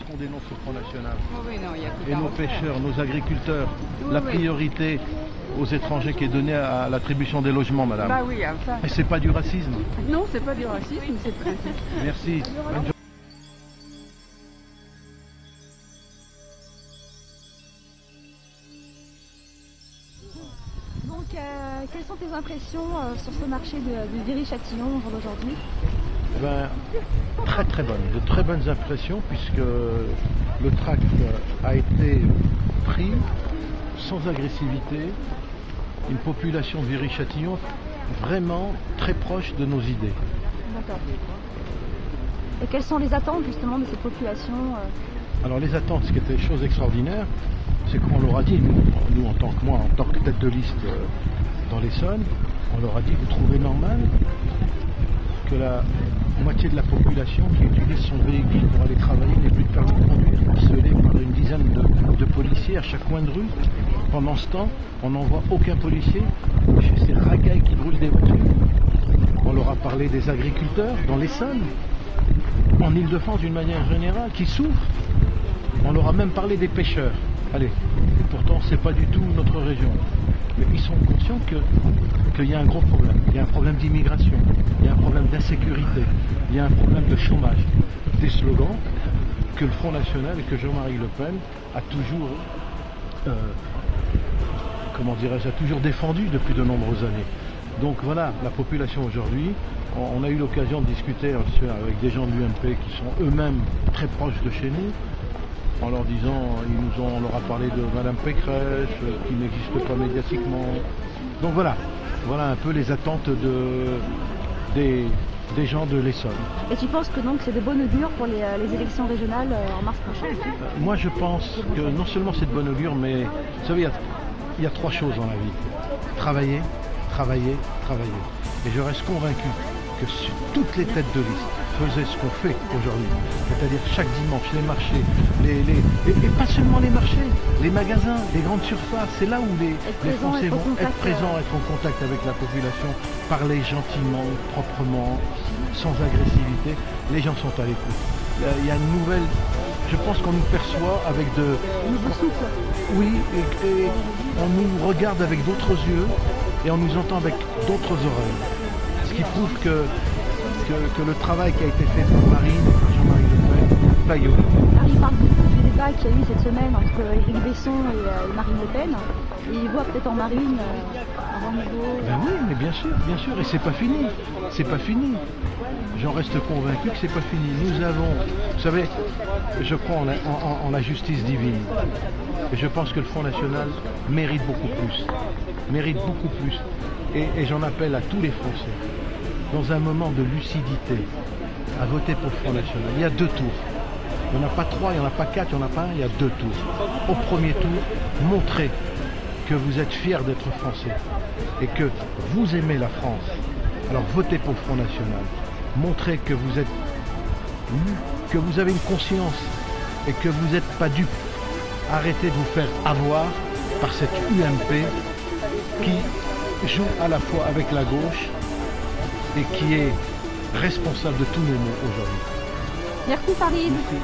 parce qu'on dénonce le Front National. Oh oui, non, il y a tout Et à nos refaire. pêcheurs, nos agriculteurs, Oui, la oui. priorité aux étrangers qui est donnée à l'attribution des logements, madame. Bah oui, ça. Et c'est pas du racisme. Non, c'est pas du racisme, c'est le principe. Merci. Bonne journée. Donc, quelles sont tes impressions sur ce marché de Viry-Châtillon au jour d'aujourd'hui? Ben, très bonnes, de très bonnes impressions puisque le tract a été pris sans agressivité, une population de Viry-Châtillon vraiment très proche de nos idées. D'accord. Et quelles sont les attentes justement de cette population Alors les attentes, ce qui était chose extraordinaire, c'est qu'on leur a dit, nous en tant que moi, en tant que tête de liste dans l'Essonne, on leur a dit, vous trouvez normal que la moitié de la population qui utilise son véhicule pour aller travailler n'ait plus de permis de conduire, harcelée par une dizaine de policiers à chaque coin de rue. Pendant ce temps, on n'envoie aucun policier chez ces racailles qui brûlent des voitures. On leur a parlé des agriculteurs dans l'Essonne, en Ile-de-France d'une manière générale, qui souffrent. On leur a même parlé des pêcheurs. Allez, et pourtant c'est pas du tout notre région. Mais ils sont conscients qu'il y a un gros problème. Il y a un problème d'immigration, il y a un problème d'insécurité, il y a un problème de chômage. Des slogans que le Front National et que Jean-Marie Le Pen a toujours, a toujours défendu depuis de nombreuses années. Donc voilà, la population aujourd'hui, on a eu l'occasion de discuter avec des gens de l'UMP qui sont eux-mêmes très proches de chez nous, en leur disant, on leur a parlé de Madame Pécresse, qui n'existe pas médiatiquement. Donc voilà un peu les attentes des gens de l'Essonne. Et tu penses que donc c'est de bonne augure pour les élections régionales en mars prochain? Moi je pense que non seulement c'est de bonne augure, mais vous savez, il y a trois choses dans la vie. Travailler, travailler, travailler. Et je reste convaincu que si toutes les têtes de liste faisaient ce qu'on fait aujourd'hui, c'est-à-dire chaque dimanche, les marchés, et pas seulement les marchés, les magasins, les grandes surfaces, c'est là où les Français vont être présents, être en contact avec la population, parler gentiment, proprement, sans agressivité. Les gens sont à l'écoute. Il y a une nouvelle, je pense qu'on nous perçoit avec de... Oui, et on nous regarde avec d'autres yeux et on nous entend avec d'autres oreilles. Ce qui prouve que le travail qui a été fait par Marine, par Jean-Marie Le Pen, paye au bout. Il parle du débat qu'il y a eu cette semaine entre Éric Besson et Marine Le Pen. Et il voit peut-être en Marine un renouveau. Ben oui, mais bien sûr, et c'est pas fini. C'est pas fini. J'en reste convaincu que c'est pas fini. Nous avons, vous savez, je crois en la justice divine. Et je pense que le Front National mérite beaucoup plus. Et j'en appelle à tous les Français, dans un moment de lucidité, à voter pour le Front National. Il y a deux tours. Il n'y en a pas trois, il n'y en a pas quatre, il n'y en a pas un, il y a deux tours. Au premier tour, montrez que vous êtes fiers d'être Français et que vous aimez la France. Alors votez pour le Front National. Montrez que vous avez une conscience et que vous n'êtes pas dupes. Arrêtez de vous faire avoir par cette UMP qui joue à la fois avec la gauche et qui est responsable de tous nos maux aujourd'hui. Merci Farid. Merci.